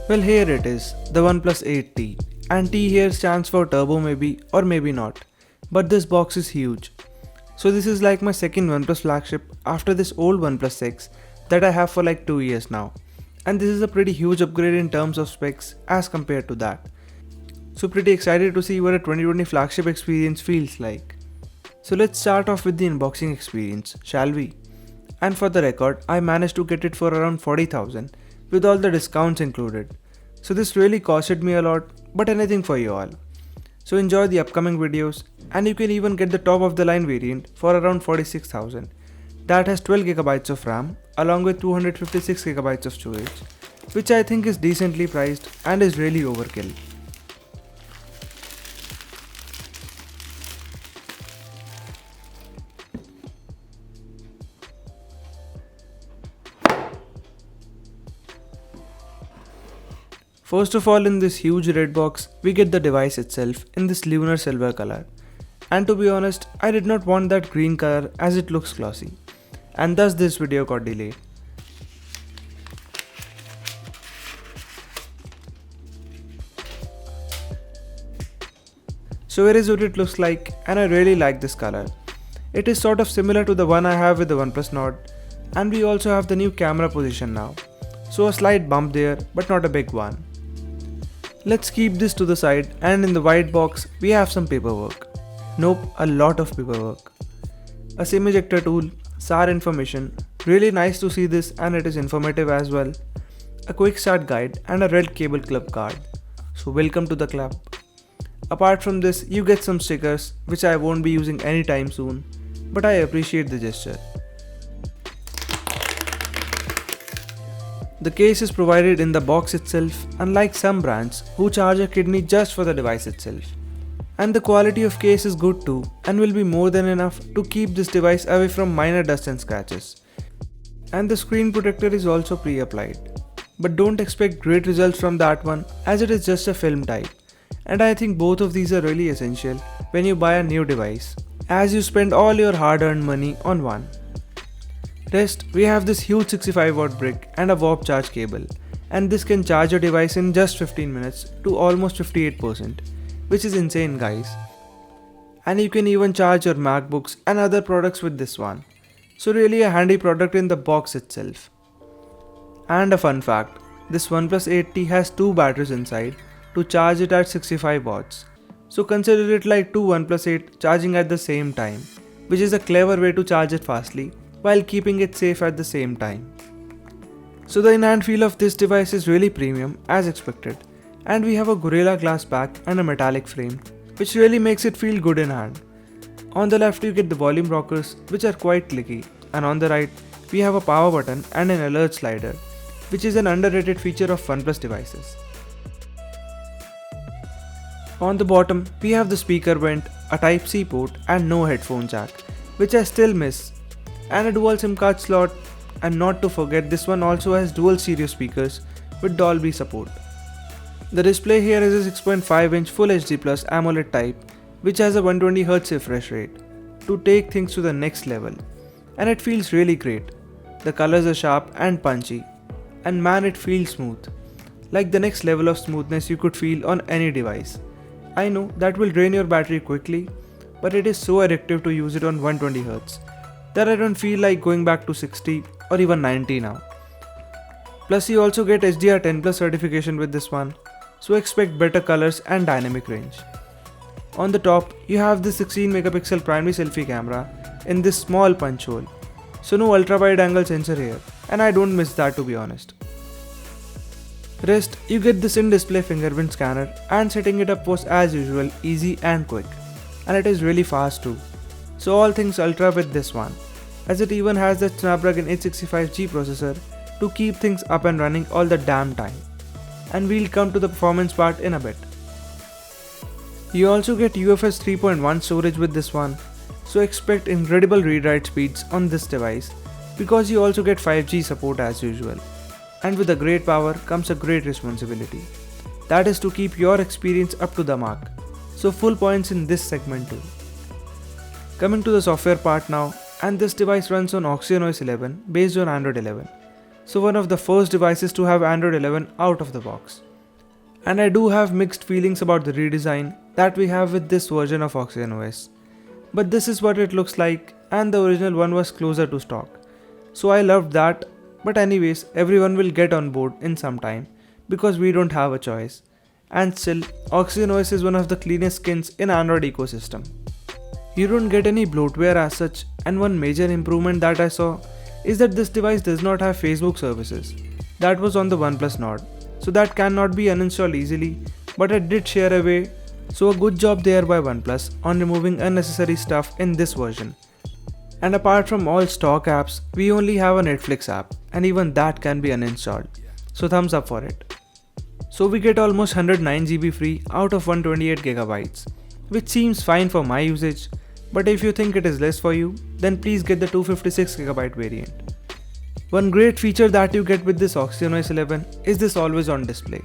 Well, here it is, the Oneplus 8T, and T here stands for turbo maybe or maybe not, but this box is huge. So this is like my second OnePlus flagship after this old OnePlus 6 that I have for like 2 years now, and this is a pretty huge upgrade in terms of specs as compared to that. So pretty excited to see what a 2020 flagship experience feels like. So let's start off with the unboxing experience, shall we? And for the record, I managed to get it for around 40,000 with all the discounts included. So this really costed me a lot, but anything for you all. So enjoy the upcoming videos, and you can even get the top of the line variant for around 46,000. That has 12GB of RAM along with 256GB of storage, which I think is decently priced and is really overkill. First of all, in this huge red box, we get the device itself in this lunar silver color. And to be honest, I did not want that green color as it looks glossy. And thus this video got delayed. So here is what it looks like, and I really like this color. It is sort of similar to the one I have with the Oneplus Nord, and we also have the new camera position now. So a slight bump there, but not a big one. Let's keep this to the side, and in the white box we have some paperwork. Nope, a lot of paperwork. A SIM ejector tool, SAR information, really nice to see this and it is informative as well. A quick start guide and a red cable club card. So welcome to the club. Apart from this, you get some stickers which I won't be using anytime soon, but I appreciate the gesture. The case is provided in the box itself, unlike some brands who charge a kidney just for the device itself. And the quality of case is good too, and will be more than enough to keep this device away from minor dust and scratches. And the screen protector is also pre-applied. But don't expect great results from that one, as it is just a film type. And I think both of these are really essential when you buy a new device, as you spend all your hard-earned money on one. Rest, we have this huge 65W brick and a warp charge cable, and this can charge your device in just 15 minutes to almost 58%, which is insane guys. And you can even charge your MacBooks and other products with this one. So really a handy product in the box itself. And a fun fact, this OnePlus 8T has two batteries inside to charge it at 65 watts. So consider it like two OnePlus 8 charging at the same time, which is a clever way to charge it fastly while keeping it safe at the same time. So the in-hand feel of this device is really premium as expected, and we have a Gorilla Glass back and a metallic frame, which really makes it feel good in hand. On the left you get the volume rockers, which are quite clicky, and on the right we have a power button and an alert slider, which is an underrated feature of OnePlus devices. On the bottom we have the speaker vent, a Type-C port and no headphone jack, which I still miss, and a dual SIM card slot, and not to forget this one also has dual stereo speakers with Dolby support. The display here is a 6.5-inch Full HD Plus AMOLED type, which has a 120Hz refresh rate to take things to the next level, and it feels really great. The colors are sharp and punchy, and man, it feels smooth, like the next level of smoothness you could feel on any device. I know that will drain your battery quickly, but it is so addictive to use it on 120Hz that I don't feel like going back to 60 or even 90 now. Plus you also get HDR10+ certification with this one, so expect better colors and dynamic range. On the top you have this 16MP primary selfie camera in this small punch hole, so no ultra wide angle sensor here, and I don't miss that to be honest. Rest, you get this in-display fingerprint scanner, and setting it up was as usual easy and quick, and it is really fast too. So all things ultra with this one, as it even has the Snapdragon 865G processor to keep things up and running all the damn time. And we'll come to the performance part in a bit. You also get UFS 3.1 storage with this one, so expect incredible read-write speeds on this device, because you also get 5G support as usual. And with a great power comes a great responsibility, that is to keep your experience up to the mark, so full points in this segment too. Coming to the software part now, and this device runs on Oxygen OS 11 based on Android 11. so one of the first devices to have Android 11 out of the box. And I do have mixed feelings about the redesign that we have with this version of Oxygen OS. But this is what it looks like, and the original one was closer to stock. So I loved that, but anyways, everyone will get on board in some time because we don't have a choice. And still, Oxygen OS is one of the cleanest skins in Android ecosystem. You don't get any bloatware as such, and one major improvement that I saw is that this device does not have Facebook services. That was on the Oneplus Nord, so that cannot be uninstalled easily, but I did share away, so a good job there by OnePlus on removing unnecessary stuff in this version. And apart from all stock apps, we only have a Netflix app, and even that can be uninstalled, so thumbs up for it. So we get almost 109 GB free out of 128 GB, which seems fine for my usage, but if you think it is less for you, then please get the 256 GB variant. One great feature that you get with this Oxygen OS 11 is this always on display.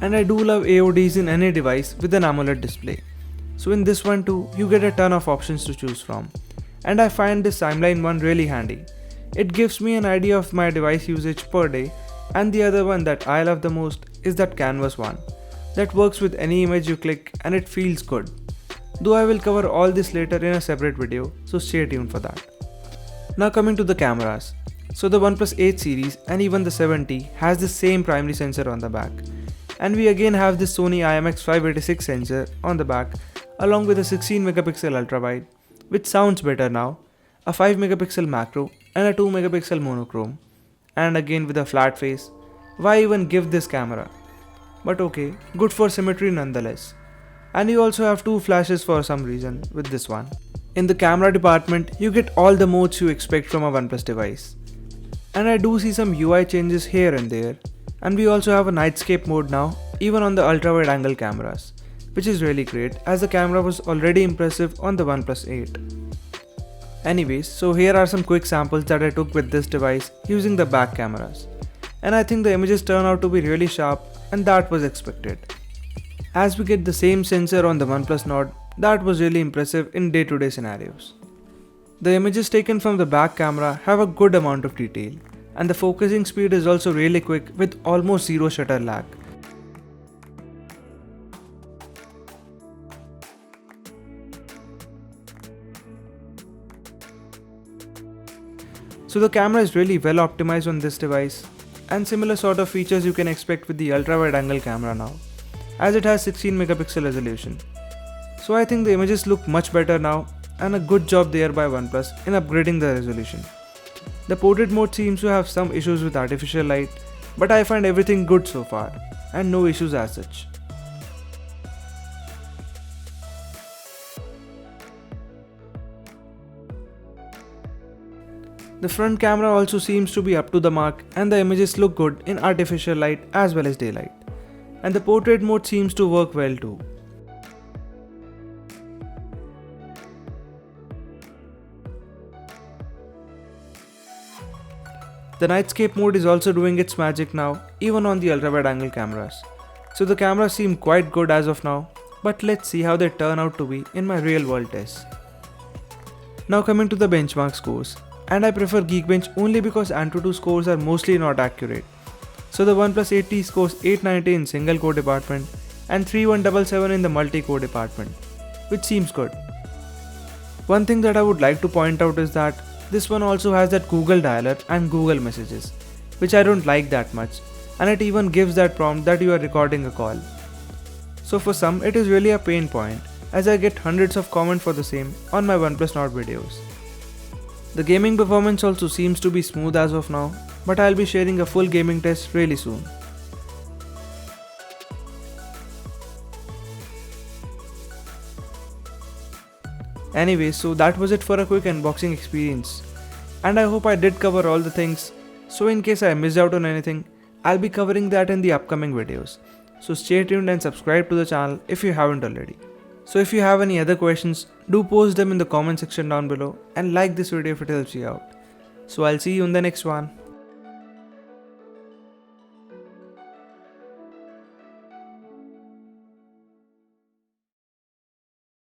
And I do love AODs in any device with an AMOLED display. So in this one too, you get a ton of options to choose from. And I find this timeline one really handy. It gives me an idea of my device usage per day, and the other one that I love the most is that canvas one. That works with any image you click and it feels good. Though I will cover all this later in a separate video, so stay tuned for that. Now coming to the cameras. So the OnePlus 8 series and even the 7T has the same primary sensor on the back. And we again have this Sony IMX586 sensor on the back along with a 16 megapixel ultrawide, which sounds better now, a 5 megapixel macro and a 2 megapixel monochrome. And again with a flat face. Why even give this camera? But okay, good for symmetry nonetheless. And you also have two flashes for some reason with this one. In the camera department, you get all the modes you expect from a OnePlus device. And I do see some UI changes here and there. And we also have a nightscape mode now, even on the ultra wide angle cameras, which is really great as the camera was already impressive on the OnePlus 8. Anyways, so here are some quick samples that I took with this device using the back cameras. And I think the images turn out to be really sharp, and that was expected. As we get the same sensor on the OnePlus Nord, that was really impressive in day-to-day scenarios. The images taken from the back camera have a good amount of detail, and the focusing speed is also really quick with almost zero shutter lag. So the camera is really well optimized on this device, and similar sort of features you can expect with the ultra wide angle camera now, as it has 16 megapixel resolution. So I think the images look much better now, and a good job there by OnePlus in upgrading the resolution. The portrait mode seems to have some issues with artificial light, but I find everything good so far, and no issues as such. The front camera also seems to be up to the mark, and the images look good in artificial light as well as daylight. And the portrait mode seems to work well too. The nightscape mode is also doing its magic now, even on the ultra wide angle cameras. So the cameras seem quite good as of now, but let's see how they turn out to be in my real world tests. Now coming to the benchmark scores, and I prefer Geekbench only because Antutu scores are mostly not accurate. So the OnePlus 8T scores 890 in single core department and 3177 in the multi-core department, which seems good. One thing that I would like to point out is that this one also has that Google dialer and Google messages, which I don't like that much, and it even gives that prompt that you are recording a call. So for some it is really a pain point, as I get hundreds of comments for the same on my OnePlus Nord videos. The gaming performance also seems to be smooth as of now, but I'll be sharing a full gaming test really soon. Anyways, so that was it for a quick unboxing experience, and I hope I did cover all the things, so in case I missed out on anything, I'll be covering that in the upcoming videos. So stay tuned and subscribe to the channel if you haven't already. So if you have any other questions, do post them in the comment section down below and like this video if it helps you out. So I'll see you in the next one.